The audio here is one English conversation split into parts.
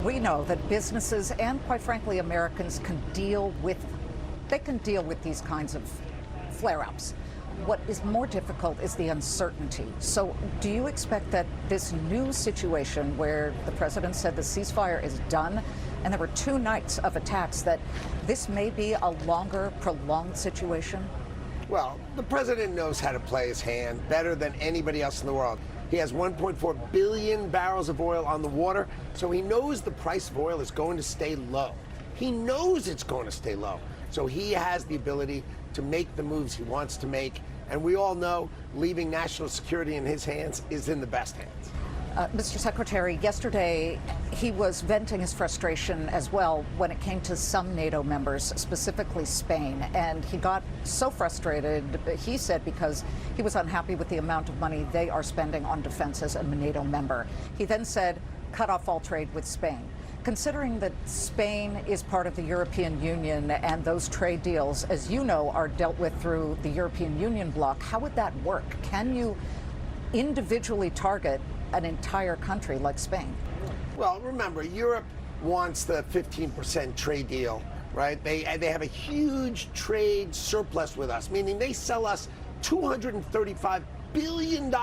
We know that businesses and, quite frankly, Americans can deal with these kinds of flare-ups. What is more difficult is the uncertainty. So do you expect that this new situation where the president said the ceasefire is done and there were 2 nights of attacks, that this may be a longer, prolonged situation? Well, the president knows how to play his hand better than anybody else in the world. He has 1.4 billion barrels of oil on the water, so he knows the price of oil is going to stay low. He knows it's going to stay low. So he has the ability to make the moves he wants to make. And we all know leaving national security in his hands is in the best hands. Mr. Secretary, yesterday he was venting his frustration as well when it came to some NATO members, specifically Spain. And he got so frustrated, he said, because he was unhappy with the amount of money they are spending on defense as a NATO member. He then said, cut off all trade with Spain. Considering that Spain is part of the European Union and those trade deals, as you know, are dealt with through the European Union bloc, how would that work? Can you individually target an entire country like Spain? Well, remember, Europe wants the 15% trade deal, right? They have a huge trade surplus with us, meaning they sell us $235 billion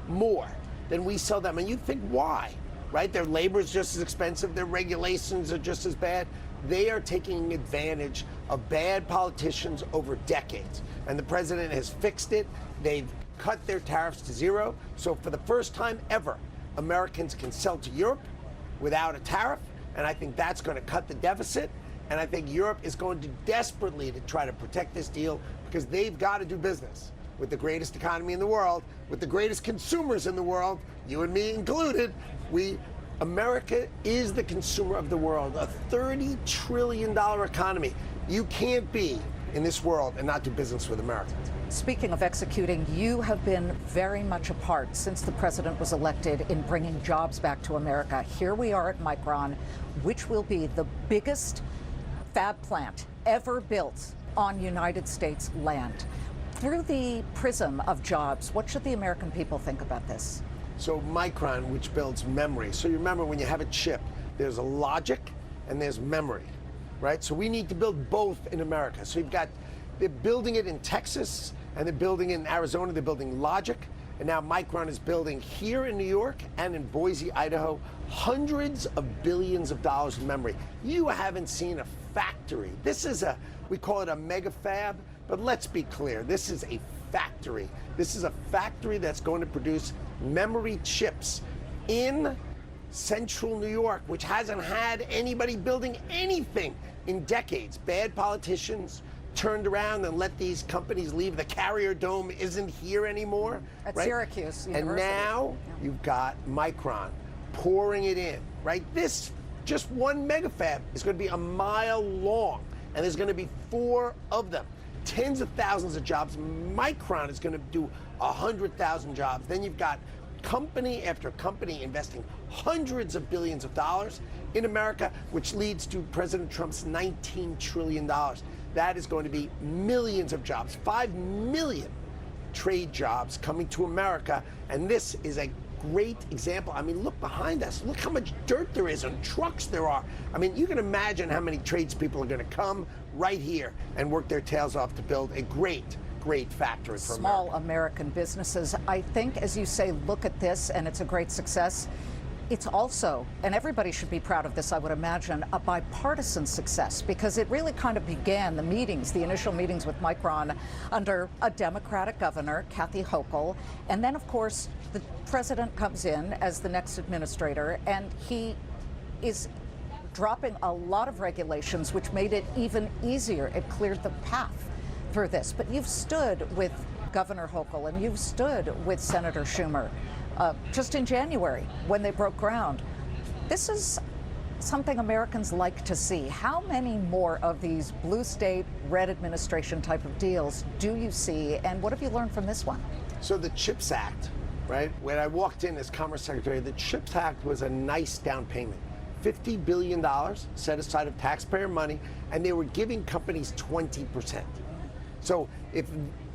more than we sell them. And you think, why? Right? Their labor is just as expensive. Their regulations are just as bad. They are taking advantage of bad politicians over decades. And the president has fixed it. They've cut their tariffs to 0. So for the first time ever, Americans can sell to Europe without a tariff. And I think that's going to cut the deficit. And I think Europe is going to desperately to try to protect this deal because they've got to do business with the greatest economy in the world, with the greatest consumers in the world, you and me included. America is the consumer of the world, a $30 trillion economy. You can't be in this world and not do business with America. Speaking of executing, you have been very much a part since the president was elected in bringing jobs back to America. Here we are at Micron, which will be the biggest fab plant ever built on United States land. Through the prism of jobs, what should the American people think about this? So Micron, which builds memory. So you remember when you have a chip, there's a logic and there's memory, right? So we need to build both in America. So they're building it in Texas and they're building it in Arizona. They're building logic. And now Micron is building here in New York and in Boise, Idaho, hundreds of billions of dollars in memory. You haven't seen a factory. We call it a mega fab, but let's be clear. This is a factory. This is a factory that's going to produce memory chips in central New York, which hasn't had anybody building anything in decades. Bad politicians turned around and let these companies leave. The Carrier Dome isn't here anymore. At right? Syracuse University. And now you've got Micron pouring it in, right? This, just one megafab is going to be a mile long, and there's going to be 4 of them. Tens of thousands of jobs. Micron is going to do 100,000 jobs. Then you've got company after company investing hundreds of billions of dollars in America, which leads to President Trump's $19 trillion. That is going to be millions of jobs, 5 million trade jobs coming to America. And this is a great example. I mean, look behind us. Look how much dirt there is and trucks there are. I mean, you can imagine how many tradespeople are going to come right here and work their tails off to build a great factory for small America. American businesses. I think, as you say, look at this, and it's a great success. It's also, and everybody should be proud of this, I would imagine, a bipartisan success, because it really kind of began the initial meetings with Micron under a Democratic governor, Kathy Hochul. And then, of course, the president comes in as the next administrator, and he is dropping a lot of regulations, which made it even easier. It cleared the path through this. But you've stood with Governor Hochul and you've stood with Senator Schumer just in January when they broke ground. This is something Americans like to see. How many more of these blue state, red administration type of deals do you see, and what have you learned from this one? So the CHIPS Act, right? When I walked in as Commerce Secretary, the CHIPS Act was a nice down payment. $50 billion set aside of taxpayer money, and they were giving companies 20%. So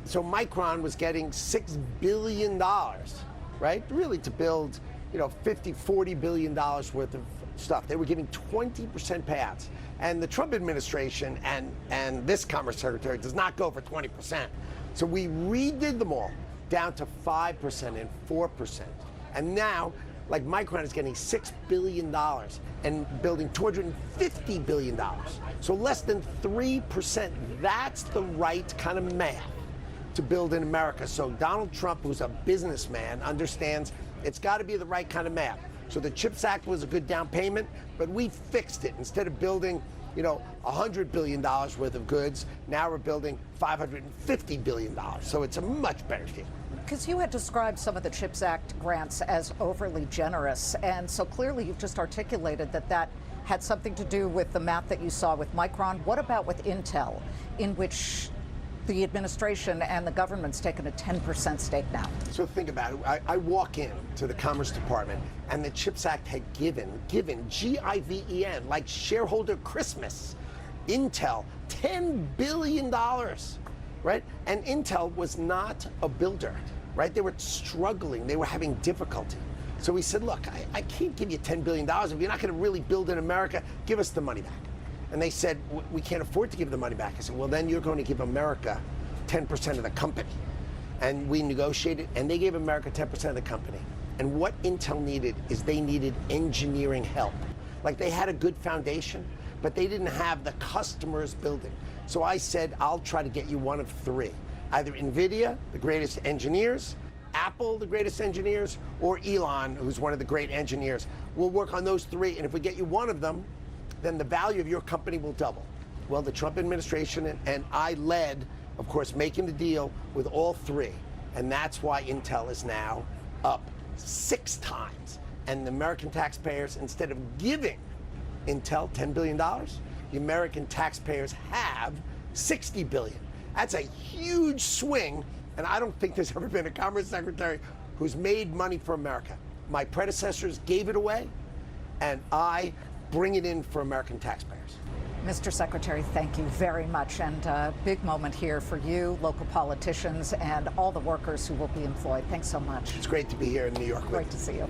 Micron was getting $6 billion, right? Really to build, $40 billion worth stuff. They were giving 20% payouts. And the Trump administration and this Commerce Secretary does not go for 20%. So we redid them all down to 5% and 4%. And now, like Micron is getting $6 billion and building $250 billion. So less than 3%. That's the right kind of math to build in America. So Donald Trump, who's a businessman, understands it's got to be the right kind of math. So the CHIPS Act was a good down payment, but we fixed it. Instead of building, $100 billion worth of goods, now we're building $550 billion. So it's a much better deal. Because you had described some of the CHIPS Act grants as overly generous, and so clearly you've just articulated that had something to do with the math that you saw with Micron. What about with Intel, in which the administration and the government's taken a 10% stake now? So think about it. I walk in to the Commerce Department, and the CHIPS Act had given, G-I-V-E-N, like shareholder Christmas, Intel, $10 billion, right? And Intel was not a builder, right? They were struggling. They were having difficulty. So we said, look, I can't give you $10 billion. If you're not going to really build in America, give us the money back. And they said, we can't afford to give the money back. I said, well, then you're going to give America 10% of the company. And we negotiated, and they gave America 10% of the company. And what Intel needed is they needed engineering help. Like, they had a good foundation, but they didn't have the customers building. So I said, I'll try to get you one of three. Either NVIDIA, the greatest engineers, Apple, the greatest engineers, or Elon, who's one of the great engineers. We'll work on those three, and if we get you one of them, then the value of your company will double. Well, the Trump administration and I led, of course, making the deal with all three. And that's why Intel is now up 6 times. And the American taxpayers, instead of giving Intel $10 billion, the American taxpayers have $60 billion. That's a huge swing. And I don't think there's ever been a Commerce Secretary who's made money for America. My predecessors gave it away, and I bring it in for American taxpayers. Mr. Secretary, thank you very much. And a big moment here for you, local politicians, and all the workers who will be employed. Thanks so much. It's great to be here in New York. Great to see you.